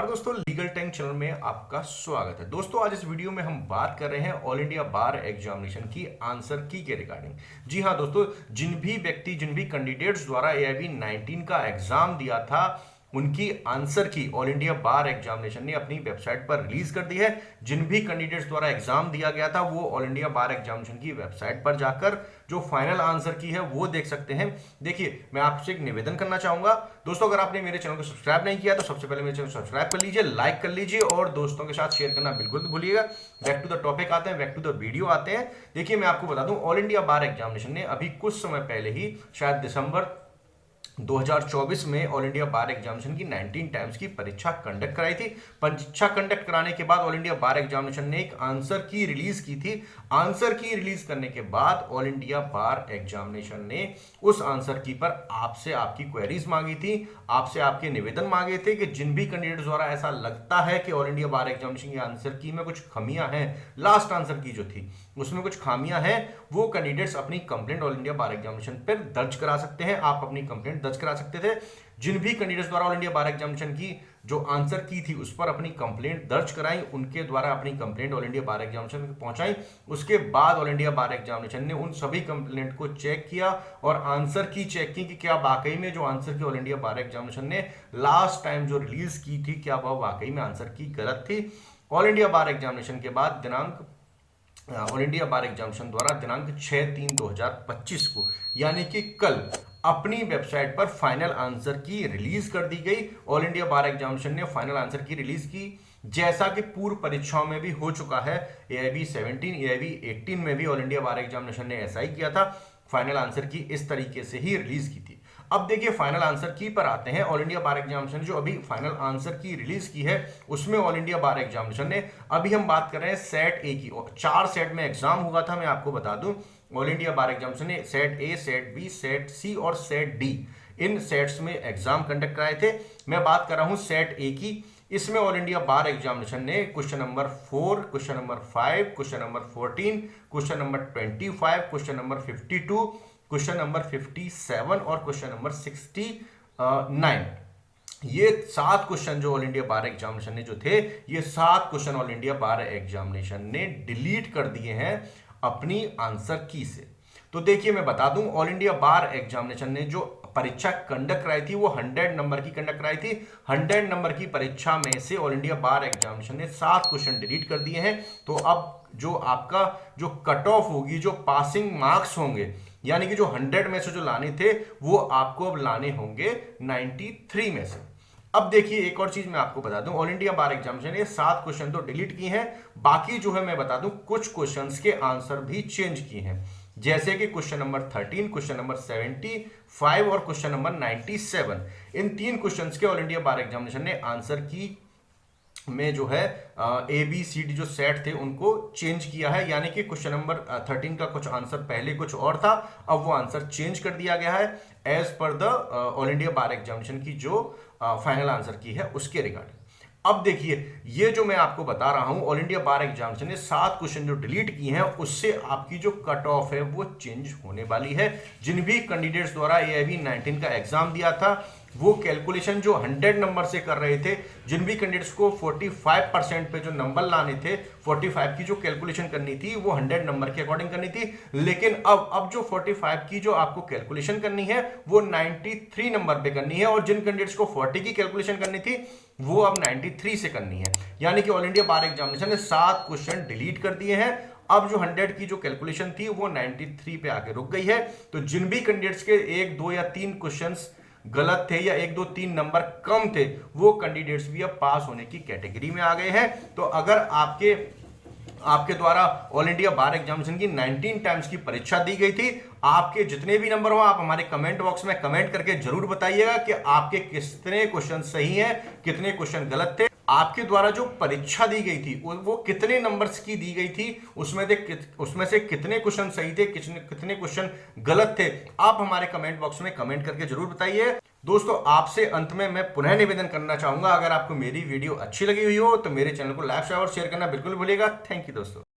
नमस्कार दोस्तों, legal time channel में आपका स्वागत है। दोस्तों आज इस वीडियो में हम बात कर रहे हैं ऑल इंडिया बार एग्जामिनेशन की आंसर की के रिगार्डिंग। जी हाँ दोस्तों, जिन भी कैंडिडेट्स द्वारा एआईबी 19 का एग्जाम दिया था उनकी आंसर की ऑल इंडिया बार एग्जामिनेशन ने अपनी वेबसाइट पर रिलीज कर दी है। जिन भी कैंडिडेट्स द्वारा एग्जाम दिया गया था वो ऑल इंडिया बार एग्जामिनेशन की वेबसाइट पर जाकर जो फाइनल आंसर की है वो देख सकते हैं। देखिए, मैं आपसे एक निवेदन करना चाहूंगा दोस्तों, अगर आपने मेरे चैनल को सब्सक्राइब नहीं किया तो सबसे पहले मेरे चैनल को सब्सक्राइब कर लीजिए, लाइक कर लीजिए और दोस्तों के साथ शेयर करना बिल्कुल नहीं भूलिएगा। बैक टू द टॉपिक आते हैं, बैक टू द वीडियो आते हैं। देखिए, मैं आपको बता दूं, ऑल इंडिया बार एग्जामिनेशन ने अभी कुछ समय पहले ही शायद दिसंबर 2024 में ऑल इंडिया बार एग्जामिनेशन की 19 टाइम्स की परीक्षा कंडक्ट कराई थी। परीक्षा कंडक्ट कराने के बाद ऑल इंडिया बार एग्जामिनेशन ने एक आंसर की रिलीज की थी। आंसर की रिलीज करने के बाद ऑल इंडिया बार एग्जामिनेशन ने उस आंसर की पर आपसे आपकी क्वेरीज मांगी थी, आपसे आपके निवेदन मांगे थे कि जिन भी कैंडिडेट द्वारा ऐसा लगता है कि ऑल इंडिया बार एग्जामिनेशन की आंसर की में कुछ खामियां हैं, लास्ट आंसर की जो थी उसमें कुछ खामियां हैं, वो कैंडिडेट्स अपनी कंप्लेंट ऑल इंडिया बार एग्जामिनेशन पर दर्ज करा सकते हैं। आप अपनी कंप्लेंट दर्ज करा सकते थे। जिन भी कैंडिडेट्स द्वारा ऑल इंडिया बार एग्जामिनेशन की जो आंसर की थी उस पर अपनी कंप्लेंट दर्ज कराई, उनके द्वारा अपनी कंप्लेंट ऑल इंडिया बार एग्जामिनेशन में पहुंचाई। उसके बाद ऑल इंडिया बार एग्जामिनेशन ने उन सभी कंप्लेंट को चेक किया और आंसर की चेक की कि क्या वाकई में जो आंसर की ऑल इंडिया बार एग्जामिनेशन ने लास्ट टाइम जो रिलीज की थी क्या वह वाकई में आंसर की गलत थी। ऑल इंडिया बार एग्जामिनेशन के बाद ऑल इंडिया बार एग्जामिनेशन द्वारा दिनांक 6/3/2025 को यानी कि कल अपनी वेबसाइट पर फाइनल आंसर की रिलीज कर दी गई। ऑल इंडिया बार एग्जामिनेशन ने फाइनल आंसर की रिलीज की, जैसा कि पूर्व परीक्षाओं में भी हो चुका है। एआईबी 17 एआईबी 18 में भी ऑल इंडिया बार एग्जामिनेशन ने ऐसा ही किया था, फाइनल आंसर की इस तरीके से ही रिलीज की थी। अब देखिए, फाइनल आंसर की पर आते हैं। ऑल इंडिया बार एग्जामिनेशन जो अभी फाइनल आंसर की रिलीज की है उसमें ऑल इंडिया बार एग्जामिनेशन ने, अभी हम बात कर रहे हैं सेट ए की, 4 सेट में एग्जाम हुआ था। मैं आपको बता दूं, ऑल इंडिया बार एग्जामिनेशन ने set A, set B, set C और सेट डी, इन सेट्स में एग्जाम कंडक्ट कराए थे। मैं बात कर रहा हूं सेट ए की। इसमें ऑल इंडिया बार एग्जामिनेशन ने question number 4, question number 5, question number 14, question number 25, question number 52, question number 57 और क्वेश्चन नंबर 69, ये 7 क्वेश्चन जो ऑल इंडिया बार एग्जामिनेशन ने जो थे, ये 7 क्वेश्चन ऑल इंडिया बार एग्जामिनेशन ने डिलीट कर दिए हैं अपनी आंसर की से। तो देखिए, मैं बता दूं, ऑल इंडिया बार एग्जामिनेशन ने जो परीक्षा कंडक्ट कराई थी वो 100 नंबर की कंडक्ट कराई थी। 100 नंबर की परीक्षा में से ऑल इंडिया बार एग्जामिनेशन ने 7 क्वेश्चन डिलीट कर दिए हैं। तो अब जो आपका जो कट ऑफ होगी, जो पासिंग मार्क्स होंगे, यानी कि जो 100 में से जो लाने थे वो आपको अब लाने होंगे 93 में से। अब देखिए, एक और चीज मैं आपको बता दूं, ऑल इंडिया बार एग्जामिनेशन ने 7 क्वेश्चन तो डिलीट किए हैं, बाकी जो है मैं बता दूं कुछ क्वेश्चंस के आंसर भी चेंज किए हैं, जैसे कि क्वेश्चन नंबर 13, क्वेश्चन नंबर 75 और क्वेश्चन नंबर 97। इन 3 क्वेश्चंस के ऑल इंडिया बार एग्जामिनेशन ने आंसर की में जो है ए बी सी डी जो सेट थे उनको चेंज किया है। यानी कि क्वेश्चन नंबर 13 का कुछ आंसर पहले कुछ और था, अब वो आंसर चेंज कर दिया गया है as per the All India bar Examination की जो फाइनल आंसर की है उसके रिगार्डिंग। अब देखिए, ये जो मैं आपको बता रहा हूं, ऑल इंडिया बार एग्जामिनेशन ने 7 क्वेश्चन जो डिलीट किए हैं उससे आपकी जो कट ऑफ है वो चेंज होने वाली है। जिन भी कैंडिडेट्स द्वारा एआईबी 19 का एग्जाम दिया था वो कैलकुलेशन जो 100 नंबर से कर रहे थे, जिन भी कैंडिडेट्स को 45% पे जो नंबर लाने थे, 45 की जो कैलकुलेशन करनी थी वो 100 नंबर के अकॉर्डिंग करनी थी। लेकिन अब जो 45 की जो आपको कैलकुलेशन करनी है वो 93 नंबर पे करनी है, और जिन कैंडिडेट्स को 40 की कैलकुलेशन करनी थी वो अब 93 से करनी है। यानी कि ऑल इंडिया बार एग्जामिनेशन ने 7 क्वेश्चन डिलीट कर दिए हैं। अब जो 100 की जो कैलकुलेशन थी वो 93 पे आके रुक गई है। तो जिन भी कैंडिडेट्स के 1, 2 या 3 क्वेश्चंस गलत थे या 1, 2, 3 नंबर कम थे, वो कैंडिडेट्स भी अब पास होने की कैटेगरी में आ गए हैं। तो अगर आपके द्वारा ऑल इंडिया बार एग्जामिनेशन की 19 टाइम्स की परीक्षा दी गई थी, आपके जितने भी नंबर हो आप हमारे कमेंट बॉक्स में कमेंट करके जरूर बताइएगा कि आपके कितने क्वेश्चन सही हैं, कितने क्वेश्चन गलत थे। आपके द्वारा जो परीक्षा दी गई थी वो कितने नंबर्स की दी गई थी, उसमें से कितने क्वेश्चन सही थे, कितने क्वेश्चन गलत थे, आप हमारे कमेंट बॉक्स में कमेंट करके जरूर बताइए। दोस्तों, आपसे अंत में मैं पुनः निवेदन करना चाहूंगा, अगर आपको मेरी वीडियो अच्छी लगी हुई हो तो मेरे चैनल को लाइक और शेयर करना बिल्कुल भूलिएगा। थैंक यू दोस्तों।